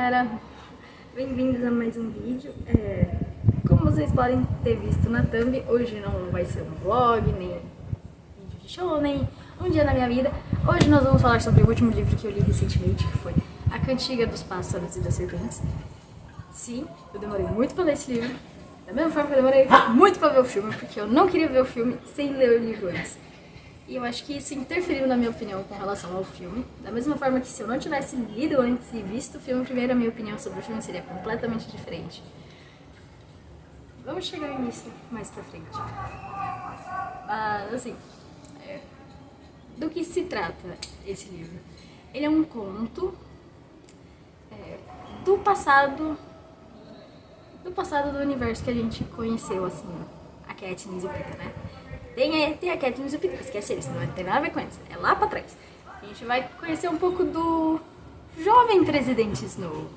galera, bem-vindos a mais um vídeo. Como vocês podem ter visto na thumb, hoje não vai ser um vlog, nem vídeo de show, nem um dia na minha vida. Hoje nós vamos falar sobre o último livro que eu li recentemente, que foi A Cantiga dos Pássaros e das Serpentes. Sim, eu demorei muito pra ler esse livro, da mesma forma que eu demorei muito pra ver o filme, porque eu não queria ver o filme sem ler o livro antes. E eu acho que isso interferiu na minha opinião com relação ao filme. Da mesma forma que se eu não tivesse lido antes e visto o filme primeiro, a minha opinião sobre o filme seria completamente diferente. Vamos chegar nisso mais pra frente. Mas, assim, do que se trata esse livro? Ele é um conto do passado do universo que a gente conheceu, assim, a Katniss e o Peeta, né? Tem a Katniss e o Peeta, esquece eles, não tem nada a ver com eles, é lá pra trás. A gente vai conhecer um pouco do jovem presidente Snow,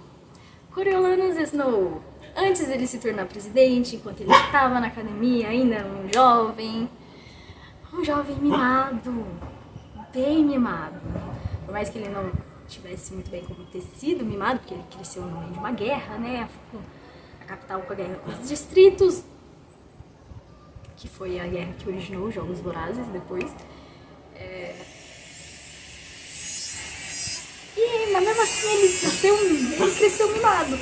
Coriolanus Snow. Antes dele se tornar presidente, enquanto ele estava na academia, ainda era um jovem mimado, bem mimado. Por mais que ele não tivesse muito bem como ter sido mimado, porque ele cresceu no meio de uma guerra, né? A capital com a guerra com os distritos, que foi a guerra que originou os Jogos Vorazes depois. Mas mesmo assim ele cresceu mimado.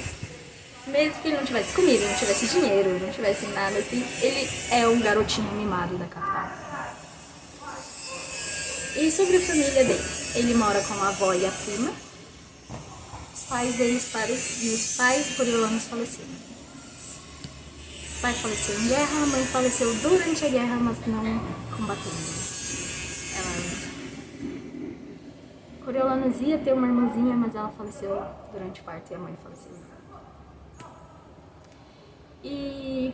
Mesmo que ele não tivesse comida, não tivesse dinheiro, não tivesse nada assim, ele é um garotinho mimado da capital. E sobre a família dele, ele mora com a avó e a prima. Os pais deles e os pais de Coriolanus faleceram. O pai faleceu em guerra, a mãe faleceu durante a guerra, mas não combatendo. Coriolanus ia ter uma irmãzinha, mas ela faleceu durante o parto e a mãe faleceu. E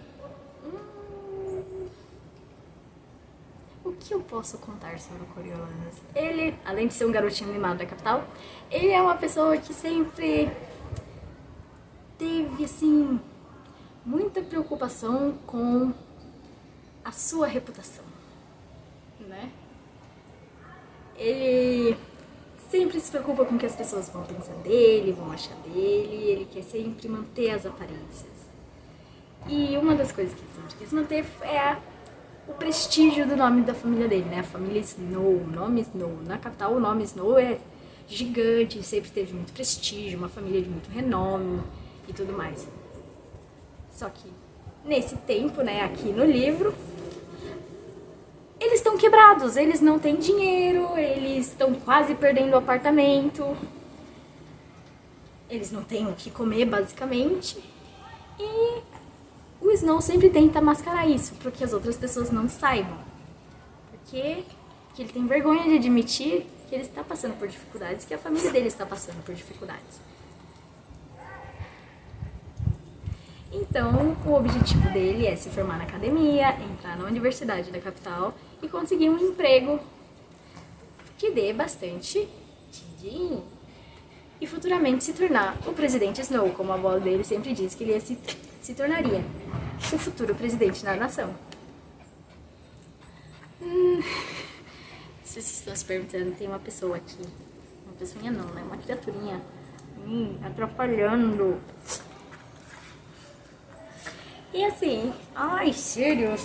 o que eu posso contar sobre o Coriolanus? Ele, além de ser um garotinho mimado da capital, ele é uma pessoa que sempre teve, assim, muita preocupação com a sua reputação, né? Ele sempre se preocupa com o que as pessoas vão pensar dele, vão achar dele, ele quer sempre manter as aparências. E uma das coisas que ele sempre quis manter é o prestígio do nome da família dele, né? A família Snow, o nome Snow. Na capital o nome Snow é gigante, sempre teve muito prestígio, uma família de muito renome e tudo mais. Só que nesse tempo, né, aqui no livro, eles estão quebrados, eles não têm dinheiro, eles estão quase perdendo o apartamento, eles não têm o que comer, basicamente, e o Snow sempre tenta mascarar isso, para que as outras pessoas não saibam, porque ele tem vergonha de admitir que ele está passando por dificuldades, que a família dele está passando por dificuldades. Então, o objetivo dele é se formar na academia, entrar na universidade da capital e conseguir um emprego que dê bastante dinheiro. E futuramente se tornar o presidente Snow, como a avó dele sempre disse que ele se tornaria o futuro presidente da nação. Se vocês estão se perguntando, tem uma pessoa aqui. Uma pessoinha não, né? Uma criaturinha atrapalhando. E assim, ai, sério?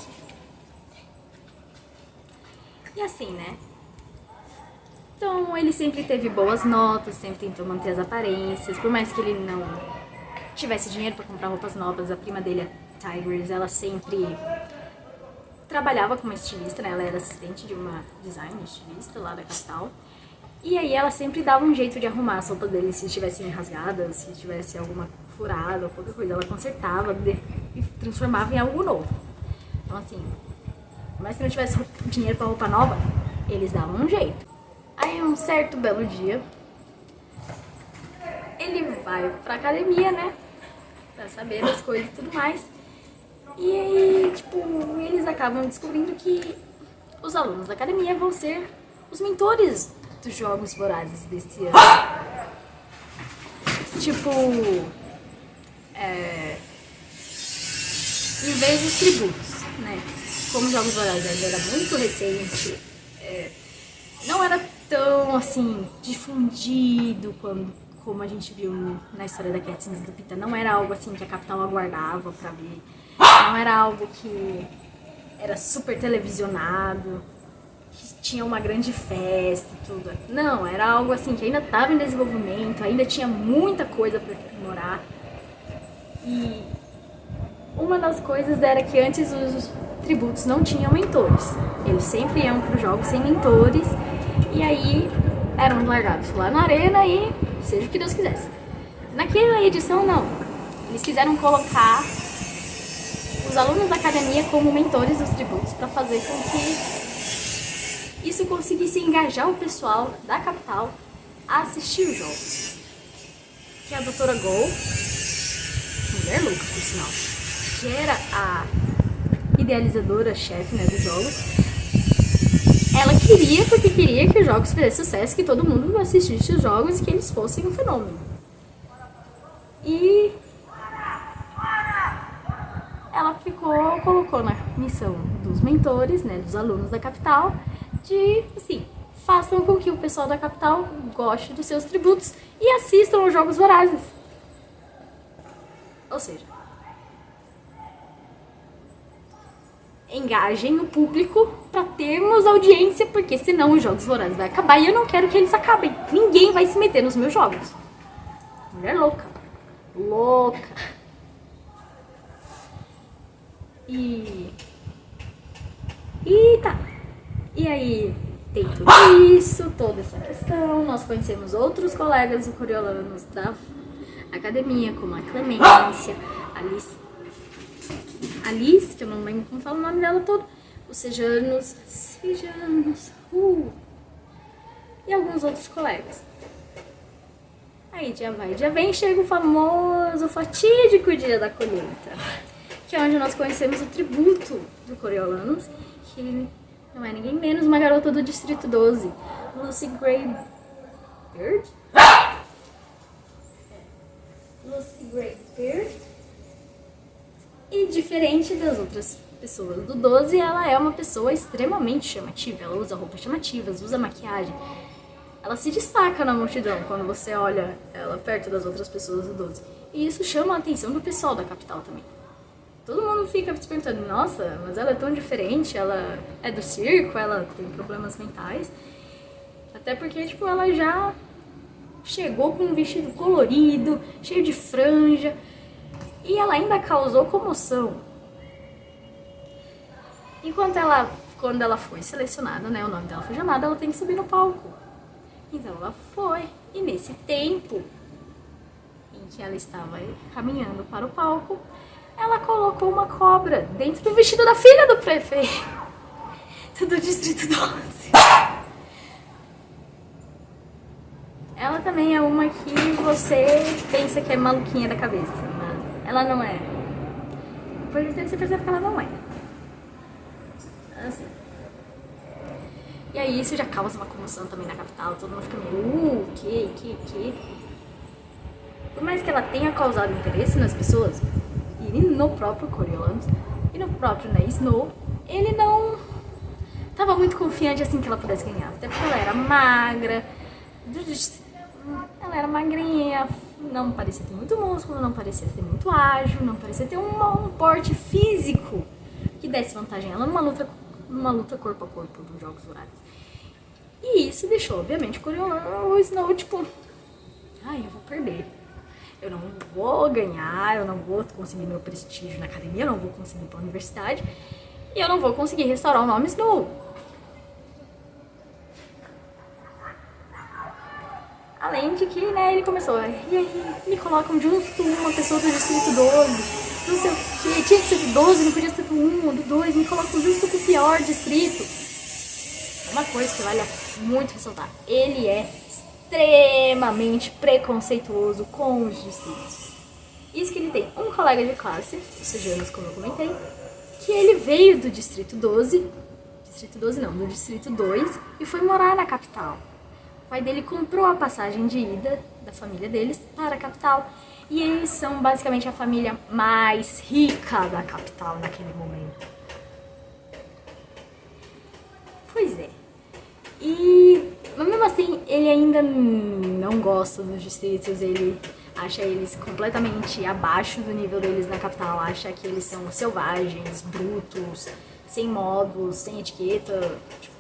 E assim, né? Então, ele sempre teve boas notas, sempre tentou manter as aparências, por mais que ele não tivesse dinheiro pra comprar roupas novas. A prima dele, a Tigris, ela sempre trabalhava como estilista, né? Ela era assistente de uma designer estilista lá da capital. E aí ela sempre dava um jeito de arrumar as roupas dele, se estivessem rasgadas, se tivesse alguma furada ou qualquer coisa, ela consertava e transformava em algo novo. Então assim, por mais que não tivesse dinheiro pra roupa nova, eles davam um jeito. Aí um certo belo dia, ele vai pra academia, né, pra saber das coisas e tudo mais. E aí, tipo, eles acabam descobrindo que os alunos da academia vão ser os mentores dos Jogos Vorazes desse ano. Tipo, em vez dos tributos, né? Como os Jogos Vorazes ainda era muito recente, não era tão, assim, difundido como a gente viu na história da Katniss e do Pita, não era algo assim que a capital aguardava pra ver. Não era algo que era super televisionado, que tinha uma grande festa e tudo. Não, era algo assim que ainda estava em desenvolvimento, ainda tinha muita coisa para aprimorar. E uma das coisas era que antes os tributos não tinham mentores. Eles sempre iam para os jogos sem mentores, e aí eram largados lá na arena e seja o que Deus quisesse. Naquela edição, não. Eles quiseram colocar os alunos da academia como mentores dos tributos para fazer com que isso conseguisse engajar o pessoal da capital a assistir os jogos. Que a doutora Gol, mulher louca por sinal, que era a idealizadora-chefe, né, dos jogos, ela queria, porque queria que os jogos fizessem sucesso, que todo mundo assistisse os jogos e que eles fossem um fenômeno. E ela colocou na missão dos mentores, né, dos alunos da capital, de, assim, façam com que o pessoal da capital goste dos seus tributos e assistam aos Jogos Vorazes. Ou seja, engajem o público para termos audiência, porque senão os Jogos Vorazes vai acabar e eu não quero que eles acabem. Ninguém vai se meter nos meus jogos. Mulher louca. Louca. E tá. E aí tem tudo isso, toda essa questão. Nós conhecemos outros colegas coriolanos da academia, como a Clemência, Alice, que eu não lembro como fala o nome dela todo, os Sejanos, e alguns outros colegas. Aí dia vai, dia vem, chega o famoso, fatídico dia da colheita, que é onde nós conhecemos o tributo do Coriolanos, que não é ninguém menos uma garota do Distrito 12, Lucy Greybeard. E diferente das outras pessoas do 12, ela é uma pessoa extremamente chamativa. Ela usa roupas chamativas, usa maquiagem. Ela se destaca na multidão quando você olha ela perto das outras pessoas do 12. E isso chama a atenção do pessoal da capital também. Todo mundo fica se perguntando, nossa, mas ela é tão diferente, ela é do circo, ela tem problemas mentais. Até porque, tipo, ela já chegou com um vestido colorido, cheio de franja, e ela ainda causou comoção. Quando ela foi selecionada, né, o nome dela foi chamado, ela tem que subir no palco. Então ela foi, e nesse tempo em que ela estava caminhando para o palco, ela colocou uma cobra dentro do vestido da filha do prefeito do Distrito 12. Ela também é uma que você pensa que é maluquinha da cabeça, mas ela não é. Depois de tempo você percebe que ela não é. Assim. E aí isso já causa uma comoção também na capital, todo mundo fica meio, que? Por mais que ela tenha causado interesse nas pessoas, e no próprio Coriolanus, e no próprio Snow, ele não tava muito confiante assim que ela pudesse ganhar. Até porque ela era magra, ela era magrinha, não parecia ter muito músculo, não parecia ter muito ágil, não parecia ter um porte físico que desse vantagem a ela numa luta corpo a corpo dos Jogos Vorazes. E isso deixou, obviamente, o Snow, tipo, eu vou perder. Eu não vou ganhar, eu não vou conseguir meu prestígio na academia, eu não vou conseguir ir pra universidade, e eu não vou conseguir restaurar o nome Snow. Além de que, né, ele começou, e aí me colocam justo uma pessoa do Distrito 12, não sei o que, tinha que ser do 12, não podia ser do 1 ou do 2, me colocam justo com o pior distrito. Uma coisa que vale muito ressaltar, ele é extremamente preconceituoso com os distritos. Isso que ele tem um colega de classe, o Sejanos, como eu comentei, que ele veio do Distrito 12, do Distrito 2, e foi morar na capital. O pai dele comprou a passagem de ida da família deles para a capital. E eles são basicamente a família mais rica da capital naquele momento. Pois é. E Mas mesmo assim, ele ainda não gosta dos distritos, ele acha eles completamente abaixo do nível deles na capital, acha que eles são selvagens, brutos, sem modos, sem etiqueta, tipo,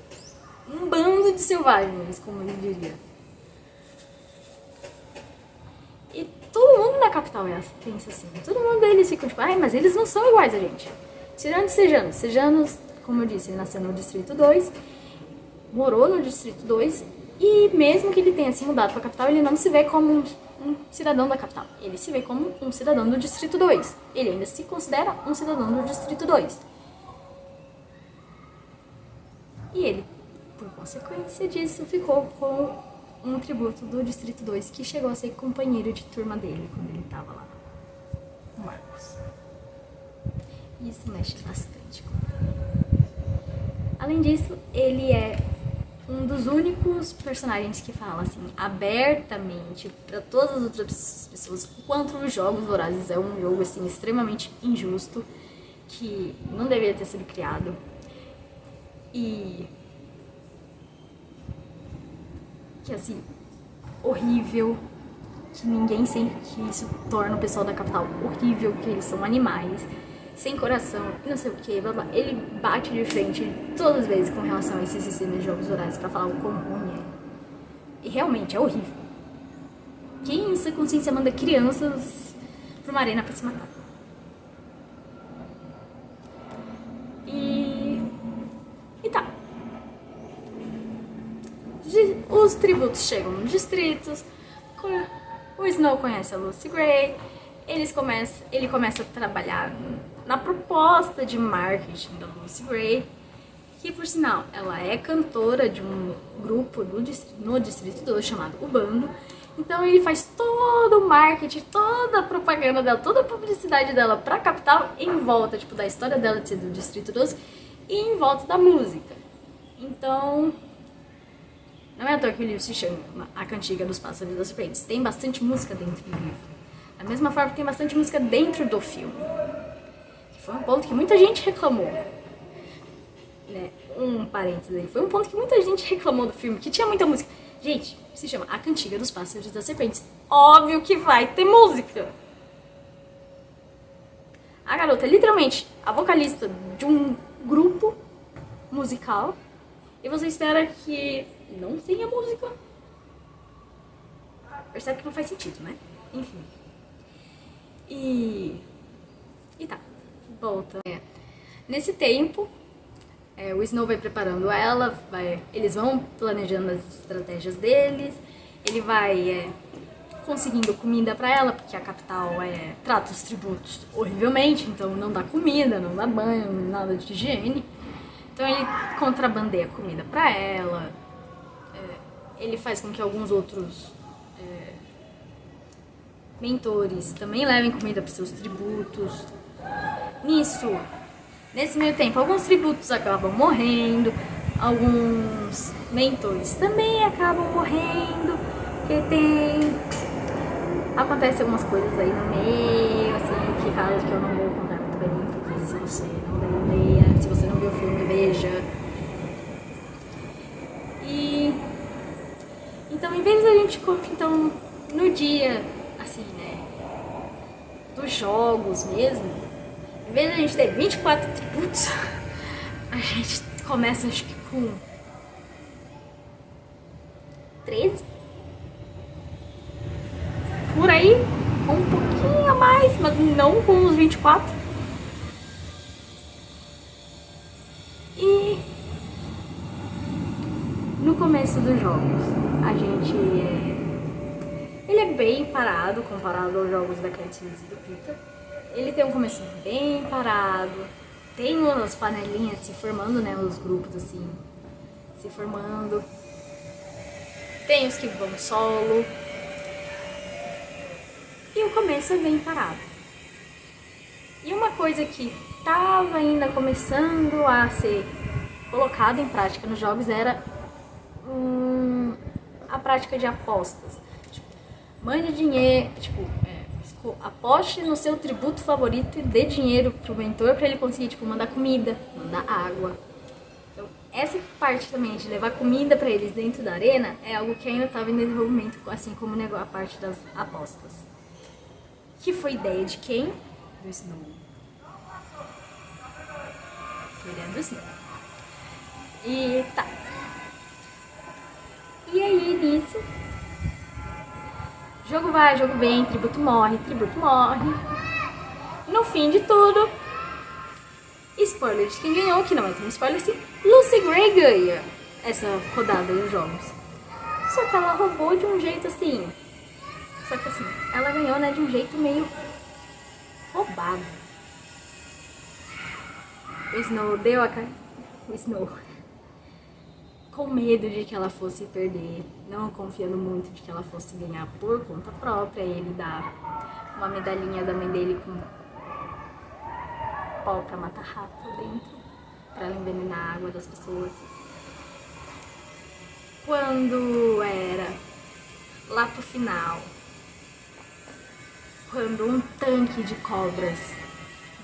um bando de selvagens, como ele diria. E todo mundo na capital pensa assim, todo mundo deles fica tipo, ai, mas eles não são iguais a gente. Tirando Sejanos. Sejanos, como eu disse, ele nasceu no Distrito 2, morou no Distrito 2, e mesmo que ele tenha se mudado para a capital, ele não se vê como um cidadão da capital. Ele se vê como um cidadão do Distrito 2. Ele ainda se considera um cidadão do Distrito 2. E ele, por consequência disso, ficou com um tributo do Distrito 2, que chegou a ser companheiro de turma dele quando ele estava lá. O Marcos. Isso mexe bastante com ele. Além disso, ele é um dos únicos personagens que fala assim abertamente para todas as outras pessoas o quanto os Jogos Vorazes é um jogo assim extremamente injusto, que não deveria ter sido criado e que assim horrível, que ninguém sente, que isso torna o pessoal da capital horrível, que eles são animais sem coração, e não sei o que, blá blá. Ele bate de frente todas as vezes com relação a esse sistema de jogos vorazes pra falar o quão ruim é. E realmente é horrível. Quem em sua consciência manda crianças pra uma arena pra se matar? E tá. Os tributos chegam nos distritos, o Snow conhece a Lucy Gray, ele começa a trabalhar na proposta de marketing da Lucy Gray, que por sinal, ela é cantora de um grupo no Distrito 2 chamado O Bando. Então ele faz todo o marketing, toda a propaganda dela, toda a publicidade dela pra capital em volta, tipo, da história dela de ser do Distrito 12 e em volta da música. Então, não é à toa que o livro se chama A Cantiga dos Pássaros e das Serpentes. Tem bastante música dentro do livro. Da mesma forma que tem bastante música dentro do filme. Que foi um ponto que muita gente reclamou. Né? Um parênteses aí. Foi um ponto que muita gente reclamou do filme, que tinha muita música. Gente, se chama A Cantiga dos Pássaros e das Serpentes. Óbvio que vai ter música. A garota é literalmente a vocalista de um grupo musical. E você espera que não tenha música. Percebe que não faz sentido, né? Enfim. E tá. Volta. Nesse tempo, o Snow vai preparando ela, eles vão planejando as estratégias deles, ele vai conseguindo comida pra ela, porque a capital trata os tributos horrivelmente, então não dá comida, não dá banho, nada de higiene. Então ele contrabandeia comida pra ela, ele faz com que alguns outros mentores também levem comida para seus tributos. Nesse meio tempo, alguns tributos acabam morrendo, alguns mentores também acabam morrendo, porque acontece algumas coisas aí no meio, assim, que eu não vou contar muito bem, porque se você não leia, se você não viu o filme, veja. Então, em vez da gente, então, no dia, assim, né, dos jogos mesmo, em vez de a gente ter 24 tributos, a gente começa, acho que com 13? Por aí, um pouquinho a mais, mas não com os 24. E no começo dos jogos, a gente ele é bem parado comparado aos jogos da Katniss e do Peter. Ele tem um começo bem parado, tem umas panelinhas se formando, né, os grupos assim, se formando. Tem os que vão solo. E o começo é bem parado. E uma coisa que estava ainda começando a ser colocada em prática nos jogos era a prática de apostas. Tipo, mande dinheiro, aposte no seu tributo favorito e dê dinheiro pro mentor pra ele conseguir, mandar comida, mandar água. Então, essa parte também de levar comida pra eles dentro da arena é algo que ainda estava em desenvolvimento, assim como a parte das apostas. Que foi ideia de quem? Do Snow. Foi ideia do Snow. E tá. E aí, nisso, jogo vai, jogo vem, tributo morre. No fim de tudo, spoiler de quem ganhou, que não é tão spoiler assim, Lucy Gray ganha essa rodada dos jogos. Só que ela roubou de um jeito assim. Só que assim, ela ganhou, né, de um jeito meio roubado. O Snow deu a cara. O Snow, com medo de que ela fosse perder, não confiando muito de que ela fosse ganhar por conta própria, ele dá uma medalhinha da mãe dele com pó pra matar rato dentro, pra ela envenenar a água das pessoas. Quando era lá pro final, quando um tanque de cobras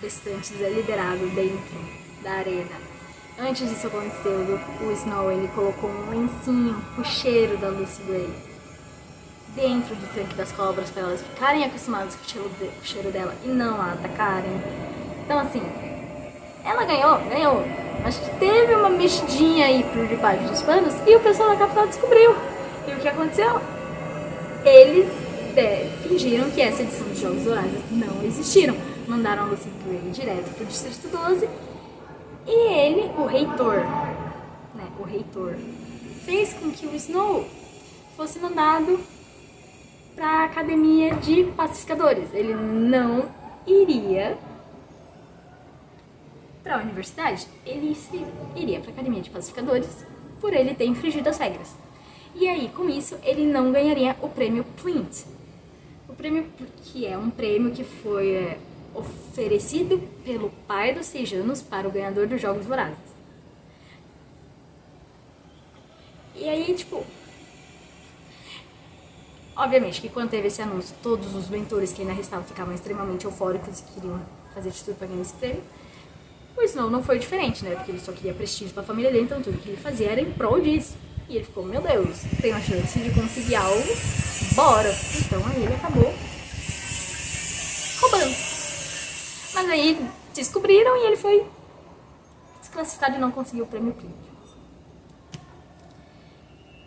restantes é liberado dentro da arena, antes disso acontecer, o Snow ele colocou um lencinho com o cheiro da Lucy Gray dentro do tanque das cobras para elas ficarem acostumadas com o cheiro dela e não a atacarem. Então assim, ela ganhou, mas teve uma mexidinha aí por debaixo dos panos e o pessoal da capital descobriu. E o que aconteceu? Eles fingiram que essa edição dos Jogos Vorazes não existiram. Mandaram a Lucy Gray direto pro Distrito 12 e ele, o reitor, fez com que o Snow fosse mandado pra academia de pacificadores. Ele não iria pra universidade, ele iria pra academia de pacificadores por ele ter infringido as regras. E aí, com isso, ele não ganharia o prêmio Plint. O prêmio que é um prêmio que foi oferecido pelo pai dos Sejanos para o ganhador dos Jogos Vorazes. E aí, tipo, obviamente que quando teve esse anúncio, todos os mentores que ainda restavam ficavam extremamente eufóricos e queriam fazer de tudo para ganhar esse prêmio. O Snow não foi diferente, né? Porque ele só queria prestígio para a família dele, então tudo que ele fazia era em prol disso. E ele ficou, meu Deus, tem uma chance de conseguir algo, bora! Então aí ele acabou roubando. Mas aí descobriram e ele foi desclassificado e não conseguiu o prêmio Plint.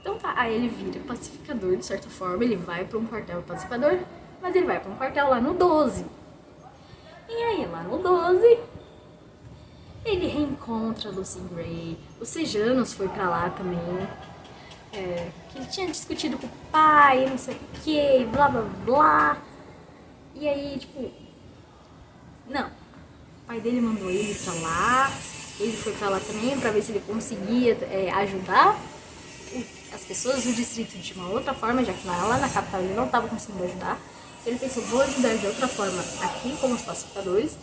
Então tá, aí ele vira pacificador de certa forma, ele vai pra um quartel pacificador, mas ele vai pra um quartel lá no 12. E aí lá no 12, ele reencontra Lucy Gray, os Sejanos foi pra lá também, que ele tinha discutido com o pai, não sei o que, blá blá blá. E aí, tipo, não, o pai dele mandou ele pra lá, ele foi pra lá também pra ver se ele conseguia ajudar as pessoas do distrito de uma outra forma, já que lá na capital ele não estava conseguindo ajudar. Ele pensou, vou ajudar de outra forma aqui com os pacificadores.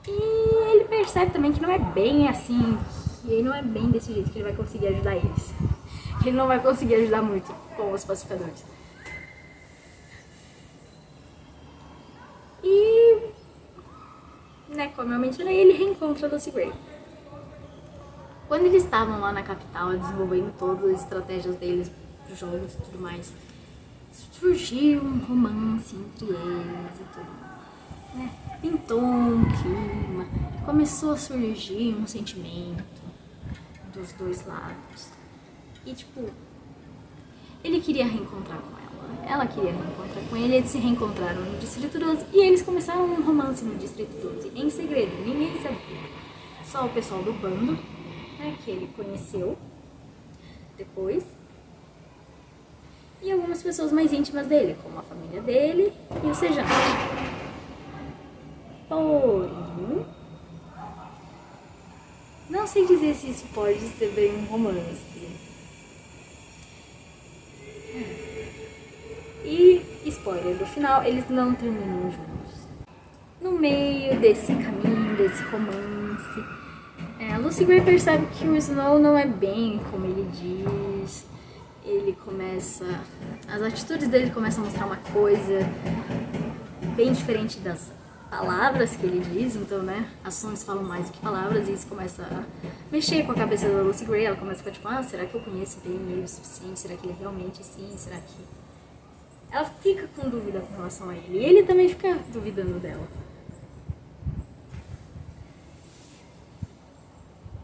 E ele percebe também que não é bem assim, que não é bem desse jeito que ele vai conseguir ajudar eles. Ele não vai conseguir ajudar muito com os pacificadores. E, né, como eu mencionei, ele reencontra Lucy Gray. Quando eles estavam lá na capital, desenvolvendo todas as estratégias deles, dos jogos e tudo mais, surgiu um romance entre eles e tudo, né? Pintou um clima, começou a surgir um sentimento dos dois lados. E tipo, ele queria reencontrar com ela queria reencontrar com ele, eles se reencontraram no Distrito 12 e eles começaram um romance no Distrito 12, em segredo, ninguém sabia. Só o pessoal do bando, né, que ele conheceu depois, e algumas pessoas mais íntimas dele, como a família dele e o Sejanos. Porém, não sei dizer se isso pode ser bem um romance. E, spoiler do final, eles não terminam juntos. No meio desse caminho, desse romance, a Lucy Gray percebe que o Snow não é bem como ele diz. Ele começa... As atitudes dele começam a mostrar uma coisa bem diferente das palavras que ele diz, então, né, ações falam mais do que palavras, e isso começa a mexer com a cabeça da Lucy Gray. Ela começa a ficar tipo, será que eu conheço bem ele o suficiente? Será que ele é realmente assim? Será que... Ela fica com dúvida com relação a ele, e ele também fica duvidando dela.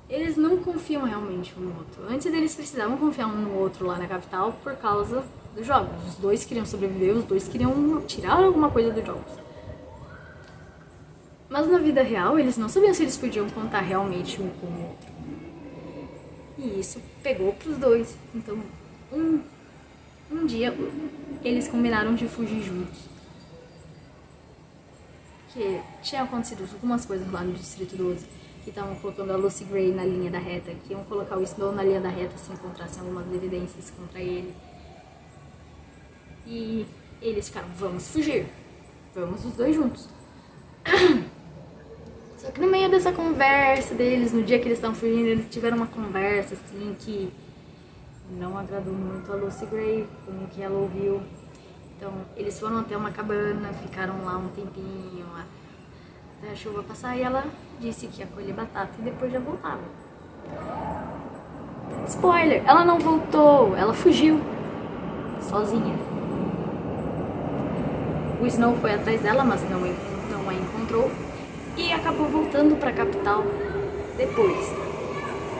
Eles não confiam realmente um no outro. Antes eles precisavam confiar um no outro lá na capital por causa dos jogos. Os dois queriam sobreviver, os dois queriam tirar alguma coisa dos jogos. Mas na vida real, eles não sabiam se eles podiam contar realmente um com o outro. E isso pegou pros dois. Então, um dia, eles combinaram de fugir juntos. Porque tinha acontecido algumas coisas lá no Distrito 12. Que estavam colocando a Lucy Gray na linha da reta, que iam colocar o Snow na linha da reta se encontrassem algumas evidências contra ele. E eles ficaram, vamos fugir, vamos os dois juntos. Só que no meio dessa conversa deles, no dia que eles estavam fugindo, eles tiveram uma conversa assim que não agradou muito a Lucy Gray com o que ela ouviu. Então eles foram até uma cabana, ficaram lá um tempinho, até a chuva passar, e ela disse que ia colher batata e depois já voltava. Spoiler, ela não voltou, ela fugiu sozinha. O Snow foi atrás dela, mas não a encontrou e acabou voltando para a capital depois.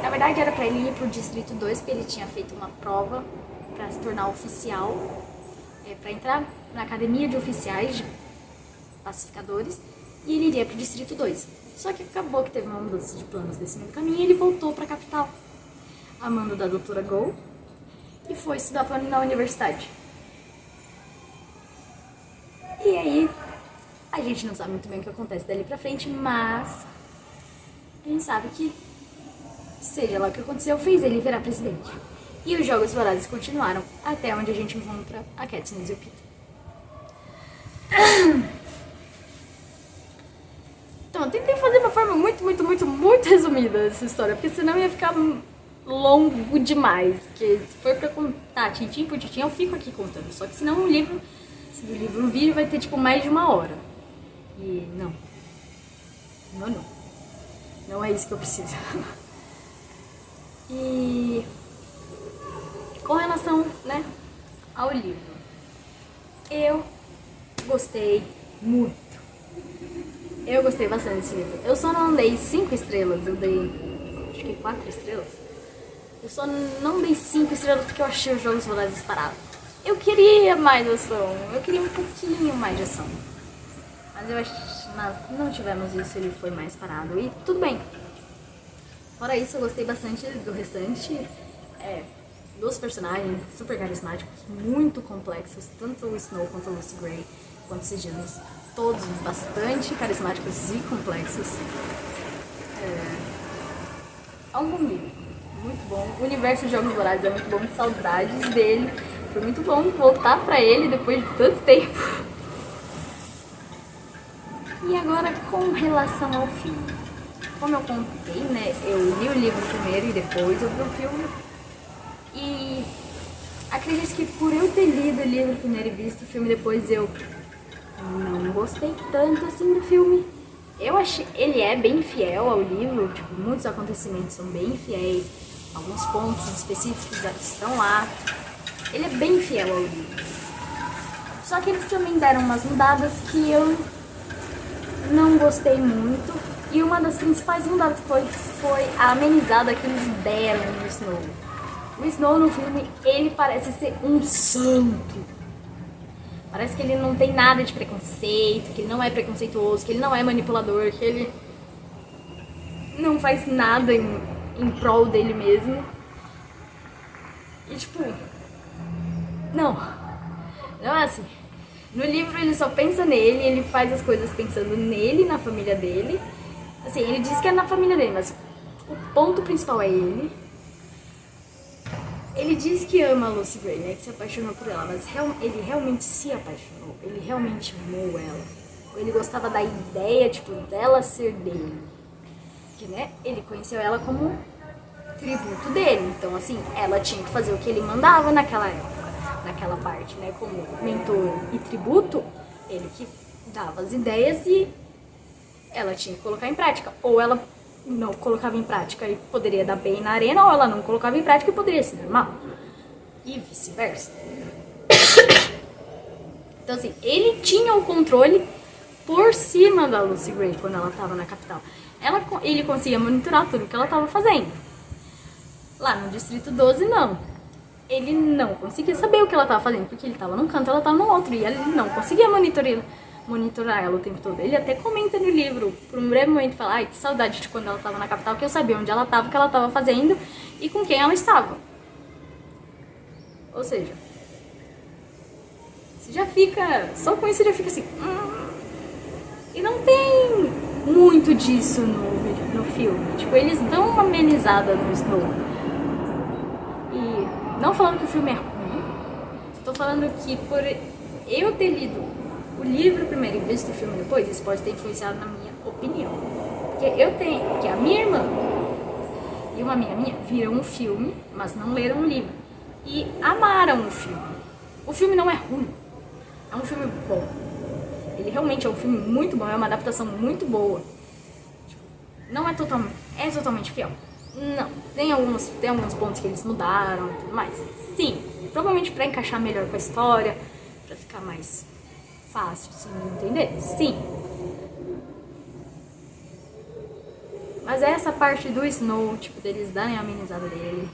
Na verdade era para ele ir pro Distrito 2, porque ele tinha feito uma prova para se tornar oficial, para entrar na academia de oficiais de pacificadores, e ele iria pro Distrito 2. Só que acabou que teve uma mudança de planos nesse meio do caminho e ele voltou pra capital, a mando da doutora Go, e foi estudar na universidade. E aí, a gente não sabe muito bem o que acontece dali pra frente, mas a gente sabe que, seja lá o que aconteceu, fez ele virar presidente. E os Jogos Vorazes continuaram até onde a gente encontra a Katniss e o Peeta. Então, eu tentei fazer de uma forma muito resumida essa história, porque senão ia ficar longo demais. Porque se for pra contar tintim por tintim, eu fico aqui contando. Só que senão o livro vai ter tipo mais de 1 hora. E não. Não é isso que eu preciso. E com relação, né, ao livro, eu gostei muito. Eu gostei bastante desse livro. Eu só não dei 5 estrelas, eu dei, acho que 4 estrelas. Eu só não dei 5 estrelas porque eu achei os Jogos Vorazes parados. Eu queria mais ação, eu queria um pouquinho mais de ação. Mas não tivemos isso, ele foi mais parado e tudo bem. Fora isso, eu gostei bastante do restante, dos personagens super carismáticos, muito complexos, tanto o Snow quanto a Lucy Gray, quanto os Siginos, todos bastante carismáticos e complexos. É um bom livro, muito bom. O universo de Jogos Vorazes é muito bom, saudades dele. Foi muito bom voltar pra ele depois de tanto tempo. E agora, com relação ao filme. Como eu contei, né, eu li o livro primeiro e depois eu vi o filme. E acredito que por eu ter lido o livro primeiro e visto o filme depois, eu não gostei tanto assim do filme. Eu achei, ele é bem fiel ao livro, tipo, muitos acontecimentos são bem fiéis, alguns pontos específicos estão lá. Ele é bem fiel ao livro. Só que eles também deram umas mudadas que eu não gostei muito. E uma das principais mudanças foi a amenizada que eles deram no Snow. O Snow no filme, ele parece ser um santo. Parece que ele não tem nada de preconceito, que ele não é preconceituoso, que ele não é manipulador, que ele não faz nada em prol dele mesmo. E tipo, não é assim. No livro ele só pensa nele, ele faz as coisas pensando nele, na família dele. Assim, ele diz que é na família dele, mas o ponto principal é ele. Ele diz que ama a Lucy Gray, né, que se apaixonou por ela, mas ele realmente se apaixonou, ele realmente amou ela. Ele gostava da ideia, tipo, dela ser dele. Que, né, ele conheceu ela como tributo dele, então assim, ela tinha que fazer o que ele mandava naquela época, naquela parte, né, como mentor e tributo, ele que dava as ideias e ela tinha que colocar em prática. Ou ela não colocava em prática e poderia dar bem na arena, ou ela não colocava em prática e poderia ser normal. E vice-versa. Então, assim, ele tinha o controle por cima da Lucy Gray quando ela estava na capital. Ele conseguia monitorar tudo que ela estava fazendo. Lá no Distrito 12, não. Ele não conseguia saber o que ela estava fazendo, porque ele estava num canto, ela estava no outro, e ele não conseguia monitorar ela o tempo todo. Ele até comenta no livro, por um breve momento, fala: ai, que saudade de quando ela estava na capital, que eu sabia onde ela estava, o que ela estava fazendo e com quem ela estava. Ou seja, você já fica, só com isso você já fica assim. E não tem muito disso no filme. Tipo, eles dão uma amenizada no Snow. E não falando que o filme é ruim, tô falando que por eu ter lido o livro primeiro e visto o filme depois, isso pode ter influenciado na minha opinião. Porque que a minha irmã e uma amiga minha viram um filme, mas não leram o livro. E amaram o filme. O filme não é ruim. É um filme bom. Ele realmente é um filme muito bom, é uma adaptação muito boa. Não é totalmente fiel. Não, tem alguns pontos que eles mudaram e tudo mais. Sim, provavelmente pra encaixar melhor com a história, pra ficar mais fácil, assim, entender? Sim. Mas essa parte do Snow, tipo, deles darem a amenizada dele,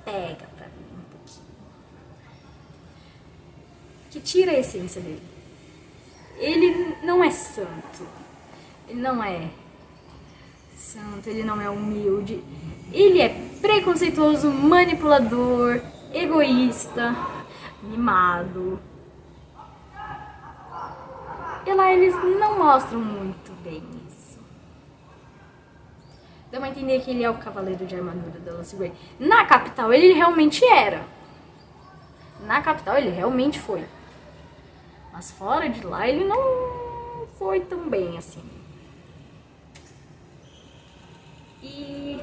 pega pra mim um pouquinho. Que tira a essência dele. Ele não é santo. Ele não é santo, ele não é humilde. Ele é preconceituoso, manipulador, egoísta, mimado. E lá eles não mostram muito bem isso. Dá pra entender que ele é o cavaleiro de armadura da Lucy Gray. Na capital ele realmente era. Na capital ele realmente foi. Mas fora de lá ele não foi tão bem assim. E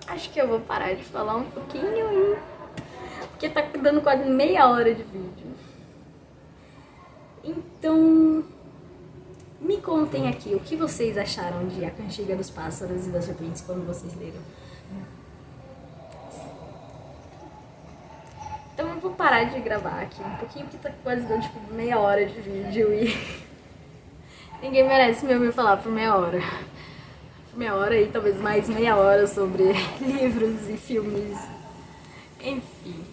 acho que eu vou parar de falar um pouquinho, porque tá dando quase meia hora de vídeo. Então, me contem aqui o que vocês acharam de A Cantiga dos Pássaros e das Serpentes quando vocês leram. Então eu vou parar de gravar aqui um pouquinho, porque tá quase dando tipo meia hora de vídeo e ninguém merece me ouvir falar por meia hora. Meia hora e talvez mais meia hora sobre livros e filmes. Enfim.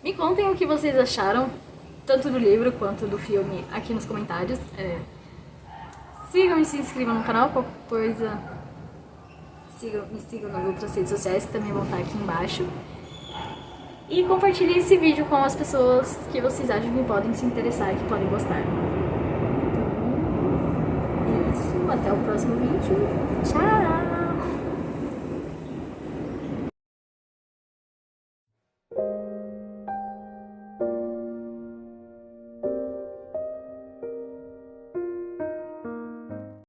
Me contem o que vocês acharam, tanto do livro quanto do filme, aqui nos comentários. Sigam e se inscrevam no canal, qualquer coisa. Me sigam nas outras redes sociais que também vão estar aqui embaixo. E compartilhem esse vídeo com as pessoas que vocês acham que podem se interessar e que podem gostar. Então, é isso. Até o próximo vídeo. Tchau!